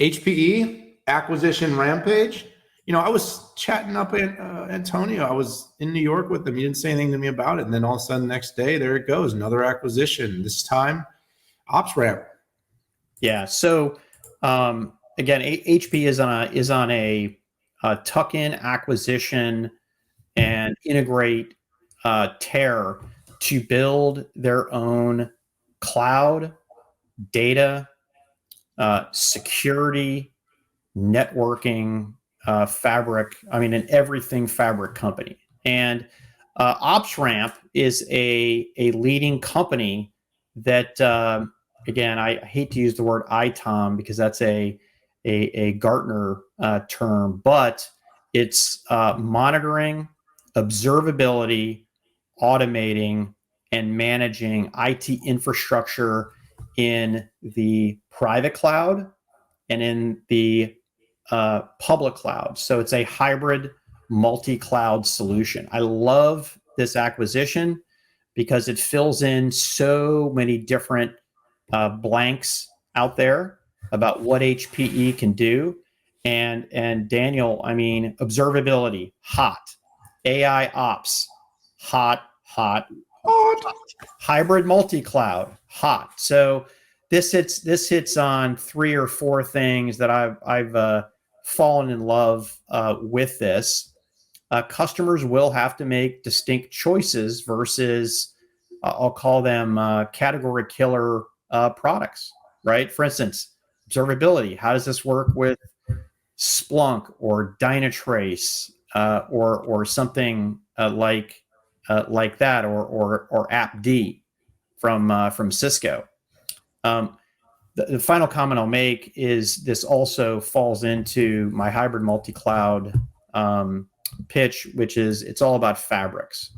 HPE acquisition rampage. I was chatting up in Antonio. I was in New York with him. He didn't say anything to me about it. And then all of a sudden, next day, there it goes. Another acquisition, this time OpsRamp. Yeah. So again, HP is on a tuck-in acquisition and integrate tear to build their own cloud, data, security, networking, fabric. I mean, an everything fabric company. And OpsRamp is a leading company that, again, I hate to use the word ITOM because that's a Gartner term, but it's monitoring, observability, automating, and managing IT infrastructure in the private cloud and in the public cloud. So it's a hybrid multi-cloud solution. I love this acquisition because it fills in so many different blanks out there about what HPE can do. And Daniel, I mean, observability, hot. AI ops, hot. Hybrid multi-cloud, hot. So this hits on 3 or 4 things that I've fallen in love with this. Customers will have to make distinct choices versus I'll call them category killer products, right? For instance, observability. How does this work with Splunk or Dynatrace or something like that, or AppD from Cisco? The final comment I'll make is this also falls into my hybrid multi-cloud pitch, which is it's all about fabrics.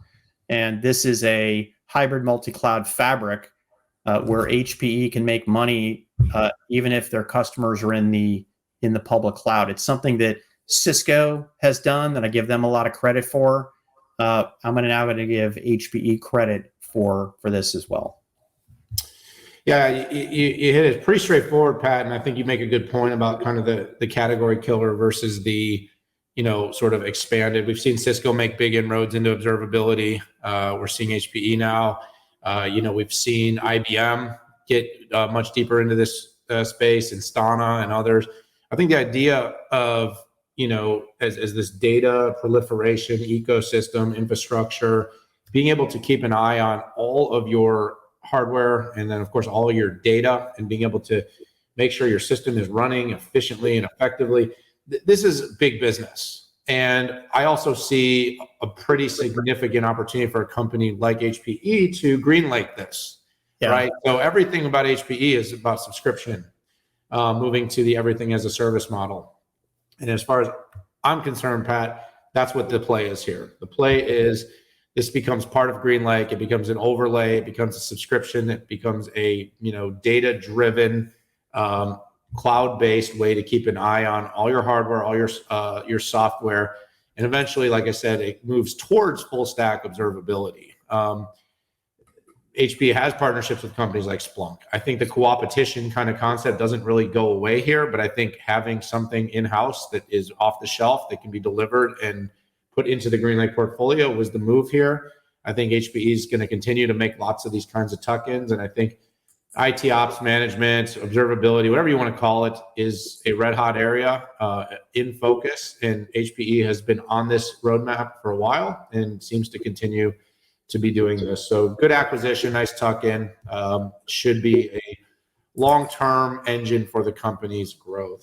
And this is a hybrid multi-cloud fabric where HPE can make money even if their customers are in the public cloud. It's something that Cisco has done that I give them a lot of credit for. I'm now going to give HPE credit for this as well. Yeah, you hit it pretty straightforward, Pat, and I think you make a good point about kind of the category killer versus the, sort of expanded. We've seen Cisco make big inroads into observability. We're seeing HPE now. We've seen IBM get much deeper into this space, and Stana and others. I think the idea of, as this data proliferation ecosystem infrastructure, being able to keep an eye on all of your hardware and then of course all your data and being able to make sure your system is running efficiently and effectively. This is big business. And I also see a pretty significant opportunity for a company like HPE to greenlight this, right? So everything about HPE is about subscription, moving to the everything as a service model. And as far as I'm concerned, Pat, that's what the play is here. The play is this becomes part of GreenLake. It becomes an overlay. It becomes a subscription. It becomes a data-driven, cloud-based way to keep an eye on all your hardware, all your software, and eventually, like I said, it moves towards full-stack observability. HPE has partnerships with companies like Splunk. I think the co-opetition kind of concept doesn't really go away here, but I think having something in-house that is off the shelf that can be delivered and put into the GreenLake portfolio was the move here. I think HPE is going to continue to make lots of these kinds of tuck-ins, and I think IT ops management, observability, whatever you want to call it, is a red-hot area in focus, and HPE has been on this roadmap for a while and seems to continue to be doing this. So good acquisition, nice tuck-in, should be a long-term engine for the company's growth.